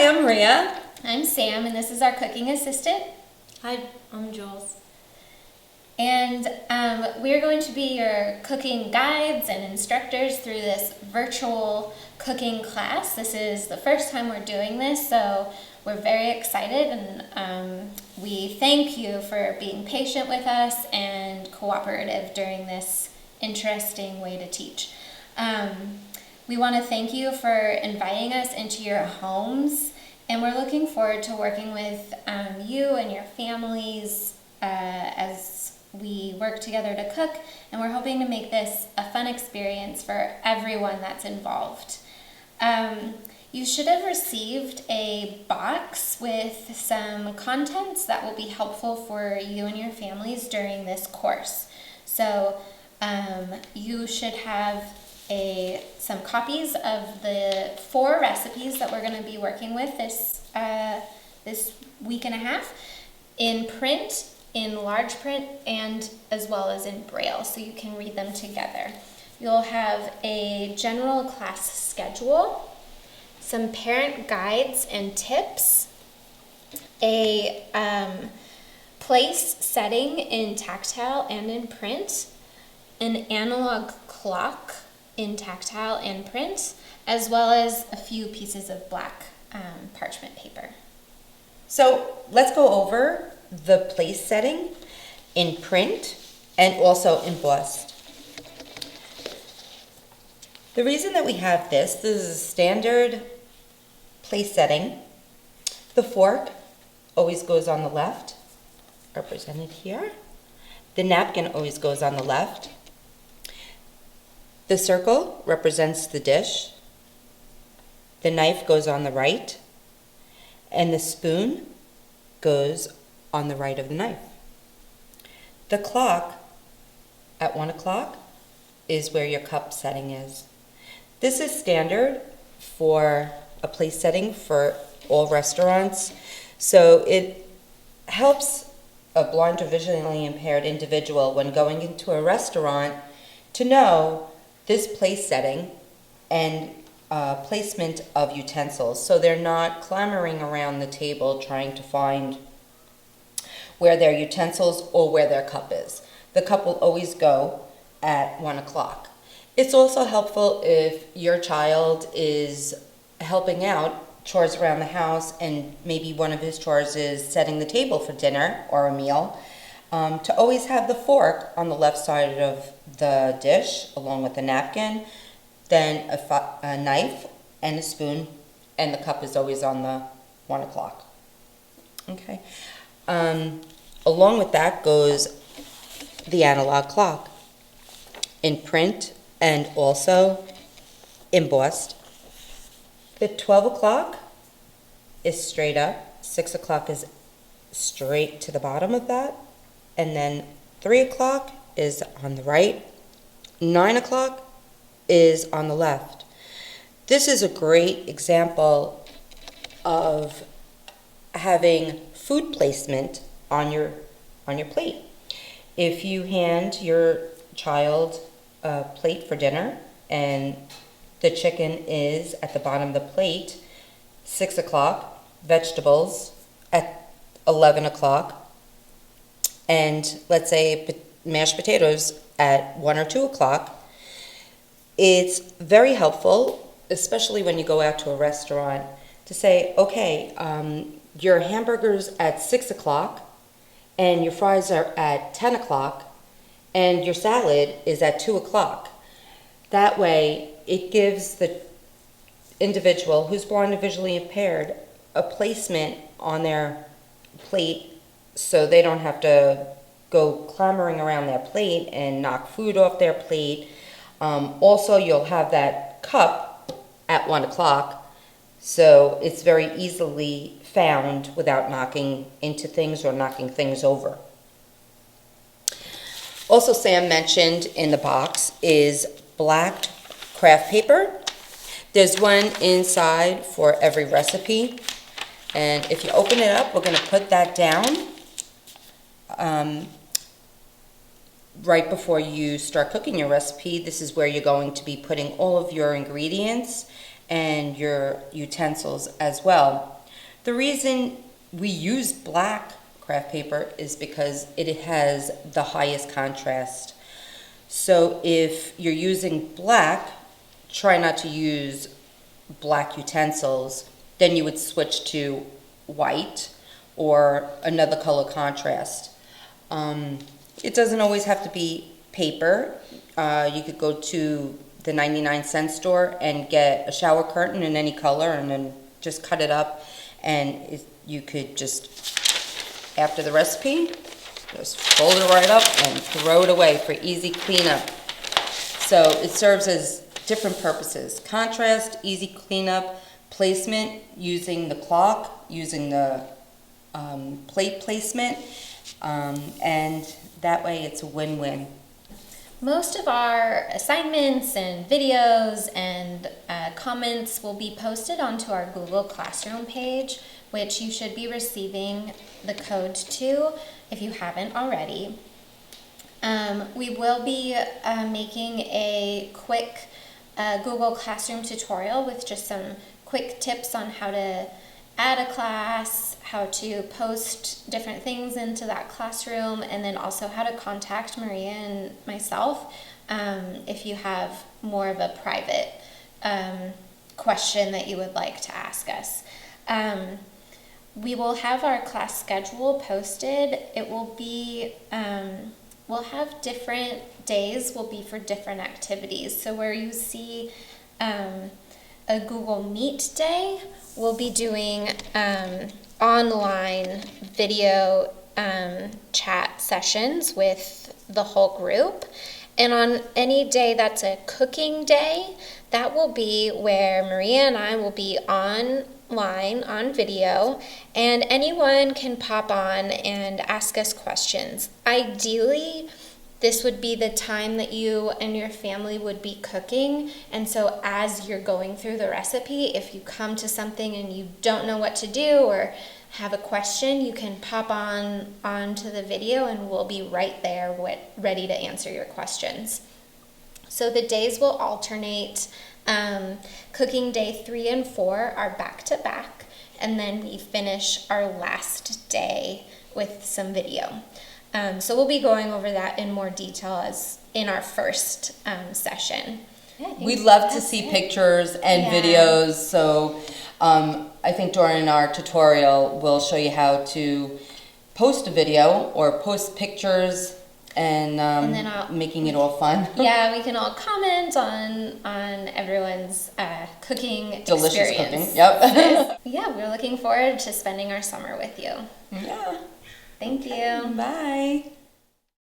Hi, I'm Maria. I'm Sam, and this is our cooking assistant. Hi, I'm Jules. And we're going to be your cooking guides and instructors through this virtual cooking class. This is the first time we're doing this, so we're very excited, and we thank you for being patient with us and cooperative during this interesting way to teach. We want to thank you for inviting us into your homes, and we're looking forward to working with you and your families as we work together to cook, and we're hoping to make this a fun experience for everyone that's involved. You should have received a box with some contents that will be helpful for you and your families during this course. So you should have some copies of the 4 recipes that we're going to be working with this week and a half in print, in large print, and as well as in Braille, so you can read them together. You'll have a general class schedule, some parent guides and tips, a place setting in tactile and in print, an analog clock in tactile and print, as well as a few pieces of black parchment paper. So let's go over the place setting in print and also embossed. The reason that we have this is a standard place setting. The fork always goes on the left, represented here. The napkin always goes on the left. The circle represents the dish. The knife goes on the right. And the spoon goes on the right of the knife. The clock at 1 o'clock is where your cup setting is. This is standard for a place setting for all restaurants. So it helps a blind or visually impaired individual when going into a restaurant to know this place setting and placement of utensils, so they're not clamoring around the table trying to find where their utensils or where their cup is. The cup will always go at 1 o'clock. It's also helpful if your child is helping out chores around the house and maybe one of his chores is setting the table for dinner or a meal, to always have the fork on the left side of the dish along with the napkin, then a knife and a spoon, and the cup is always on the 1 o'clock. Okay. Along with that goes the analog clock in print and also embossed. The 12 o'clock is straight up, 6 o'clock is straight to the bottom of that, and then 3 o'clock is on the right, 9 o'clock is on the left. This is a great example of having food placement on your plate. If you hand your child a plate for dinner and the chicken is at the bottom of the plate, 6 o'clock, vegetables at 11 o'clock, and let's say mashed potatoes at 1 or 2 o'clock, it's very helpful, especially when you go out to a restaurant, to say, okay, your hamburger's at 6 o'clock, and your fries are at 10 o'clock, and your salad is at 2 o'clock. That way, it gives the individual who's blind or visually impaired a placement on their plate so they don't have to go clamoring around their plate and knock food off their plate. Also, you'll have that cup at 1 o'clock, so it's very easily found without knocking into things or knocking things over. Also, Sam mentioned in the box is black craft paper. There's one inside for every recipe, and if you open it up, we're going to put that down right before you start cooking your recipe. This is where you're going to be putting all of your ingredients and your utensils as well. The reason we use black craft paper is because it has the highest contrast. So if you're using black, try not to use black utensils, then you would switch to white or another color contrast. It doesn't always have to be paper. You could go to the 99-cent store and get a shower curtain in any color and then just cut it up, and you could just, after the recipe, just fold it right up and throw it away for easy cleanup. So it serves as different purposes: contrast, easy cleanup, placement, using the clock, using the plate placement, and that way it's a win-win. Most of our assignments and videos and comments will be posted onto our Google Classroom page, which you should be receiving the code to if you haven't already. We will be making a quick Google Classroom tutorial with just some quick tips on how to add a class, how to post different things into that classroom, and then also how to contact Maria and myself if you have more of a private question that you would like to ask us. We will have our class schedule posted. It will be, we'll have different days will be for different activities. So where you see a Google Meet day, we'll be doing online video chat sessions with the whole group. And on any day that's a cooking day, that will be where Maria and I will be online on video, and anyone can pop on and ask us questions. Ideally, this would be the time that you and your family would be cooking, and so as you're going through the recipe, if you come to something and you don't know what to do or have a question, you can pop onto the video and we'll be right there ready to answer your questions. So the days will alternate. Cooking day 3 and 4 are back to back, and then we finish our last day with some video. So we'll be going over that in more detail as in our first session. We'd love to see pictures and videos, so I think during our tutorial we'll show you how to post a video or post pictures, and then making it all fun. Yeah, we can all comment on everyone's cooking Delicious experience. cooking, yep. Yeah, we're looking forward to spending our summer with you. Yeah. Thank you. Bye.